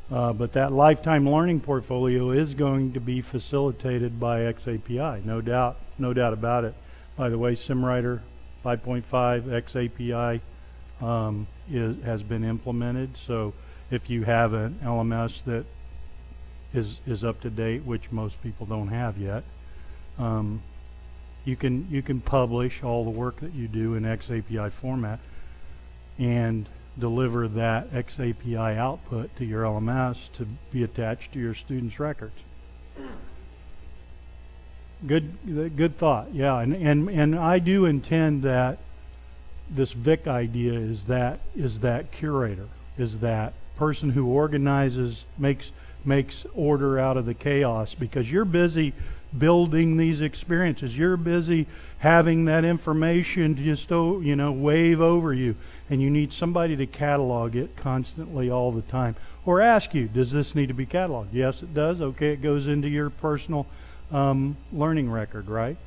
but that lifetime learning portfolio is going to be facilitated by XaaPI, no doubt about it. By the way, SimWriter 5.5 XaaPI has been implemented. So if you have an LMS that is up to date, which most people don't have yet, you can publish all the work that you do in XaaPI format and deliver that XaaPI output to your LMS to be attached to your students' records. Good thought. Yeah, and I do intend that this VIC idea is that curator, is that person who organizes, makes order out of the chaos, because you're busy building these experiences. You're busy having that information just wave over you, and you need somebody to catalog it constantly all the time, or ask you, does this need to be cataloged? Yes, it does. Okay, it goes into your personal learning record, right?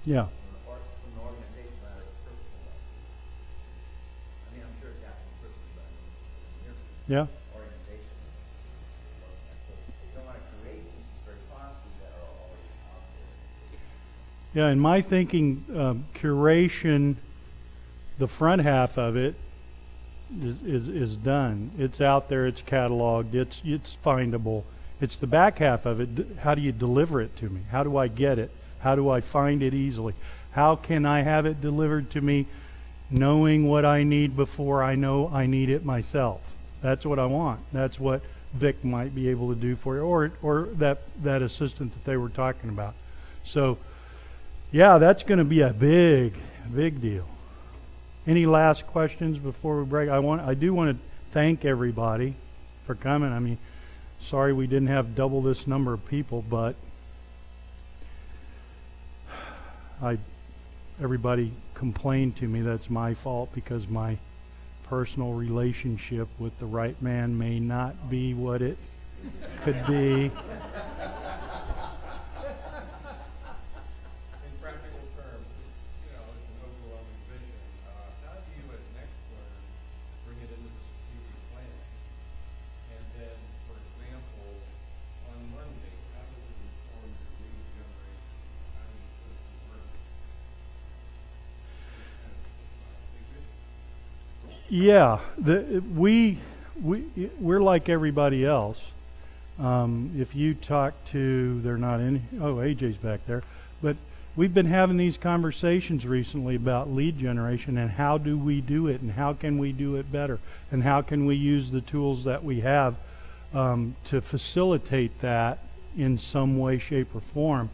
Yeah. Yeah. Yeah, in my thinking, curation, the front half of it is done. It's out there, it's cataloged, it's findable. It's the back half of it. How do you deliver it to me? How do I get it? How do I find it easily? How can I have it delivered to me knowing what I need before I know I need it myself? That's what I want. That's what Vic might be able to do for you, or that assistant that they were talking about. So, yeah, that's going to be a big deal. Any last questions before we break? I do want to thank everybody for coming. I mean, sorry we didn't have double this number of people, but everybody complained to me. That's my fault, because my personal relationship with the right man may not be what it could be. In practical terms, it's an overwhelming vision. How do you at NexLearn bring it into the strategic planning? And then, for example, on Monday, how does it inform your lead generation? How do you put it to work? Yeah, we're like everybody else. If you talk to, they're not in. Oh, AJ's back there. But we've been having these conversations recently about lead generation and how do we do it, and how can we do it better, and how can we use the tools that we have to facilitate that in some way, shape, or form.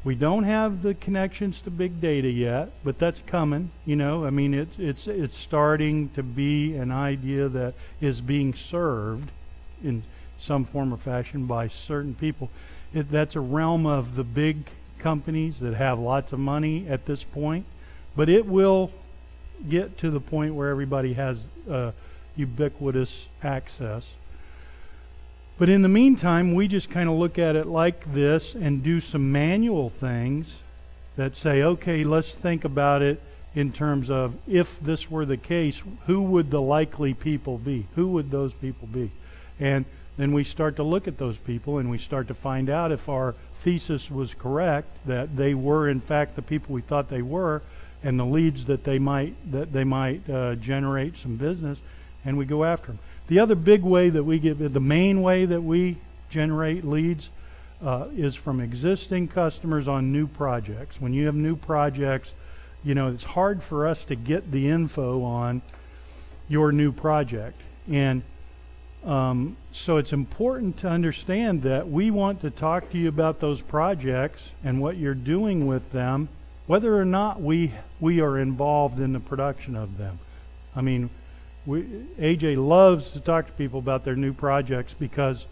We don't have the connections to big data yet, but that's coming. I mean, it's starting to be an idea that is being served in some form or fashion by certain people. That's a realm of the big companies that have lots of money at this point, but it will get to the point where everybody has ubiquitous access. But in the meantime, we just kind of look at it like this and do some manual things that say, okay, let's think about it in terms of, if this were the case, who would the likely people be? Who would those people be? And then we start to look at those people, and we start to find out if our thesis was correct, that they were in fact the people we thought they were, and the leads that they might generate some business, and we go after them. The other big way that we get, the main way that we generate leads is from existing customers on new projects. When you have new projects, it's hard for us to get the info on your new project. And so it's important to understand that we want to talk to you about those projects and what you're doing with them, whether or not we are involved in the production of them. I mean, AJ loves to talk to people about their new projects, because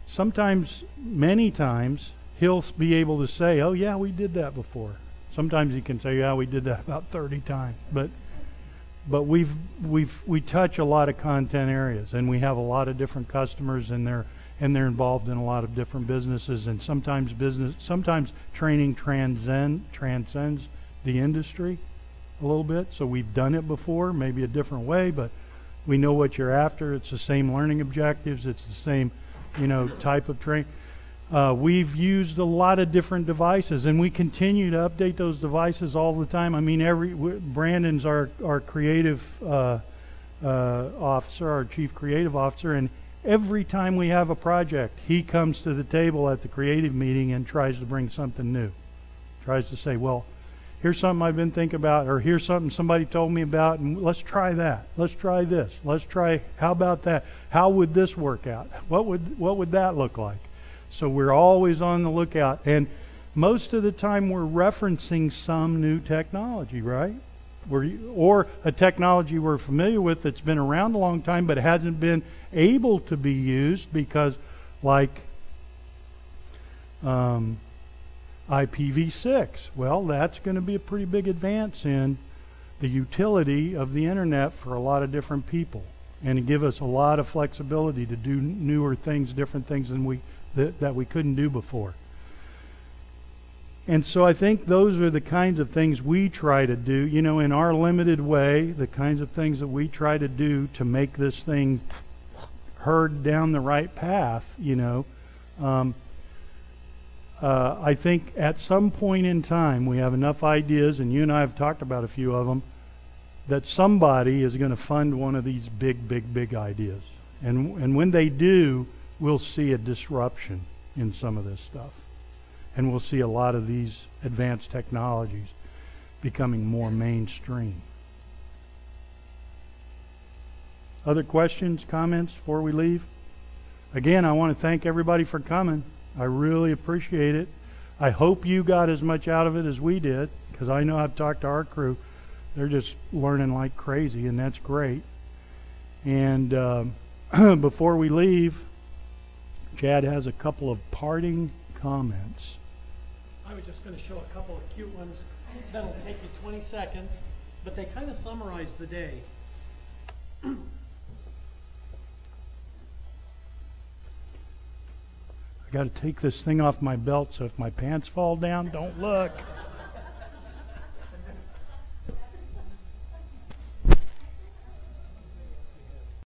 sometimes, many times, he'll be able to say, oh yeah, we did that before. Sometimes he can say, yeah, we did that about 30 times. But we touch a lot of content areas, and we have a lot of different customers, and they're involved in a lot of different businesses, and sometimes training transcends the industry a little bit. So we've done it before, maybe a different way, but we know what you're after. It's the same learning objectives. It's the same, type of training. We've used a lot of different devices, and we continue to update those devices all the time. I mean, Brandon's our creative officer, our chief creative officer, and every time we have a project, he comes to the table at the creative meeting and tries to bring something new. Tries to say, well, here's something I've been thinking about, or here's something somebody told me about, and let's try that. Let's try this. Let's try, how about that? How would this work out? What would that look like? So we're always on the lookout, and most of the time we're referencing some new technology, right? Or a technology we're familiar with that's been around a long time but hasn't been able to be used because, like IPv6, well, that's going to be a pretty big advance in the utility of the internet for a lot of different people, and to give us a lot of flexibility to do newer things, different things than that we couldn't do before. And so I think those are the kinds of things we try to do, you know, in our limited way, the kinds of things that we try to do to make this thing herd down the right path, you know. I think at some point in time we have enough ideas, and you and I have talked about a few of them, that somebody is going to fund one of these big ideas. And when they do, we'll see a disruption in some of this stuff. And we'll see a lot of these advanced technologies becoming more mainstream. Other questions, comments before we leave? Again, I want to thank everybody for coming. I really appreciate it. I hope you got as much out of it as we did, because I know I've talked to our crew. They're just learning like crazy, and that's great. And before we leave, Chad has a couple of parting comments. I was just going to show a couple of cute ones. That'll take you 20 seconds, but they kind of summarize the day. I got to take this thing off my belt, so if my pants fall down, don't look.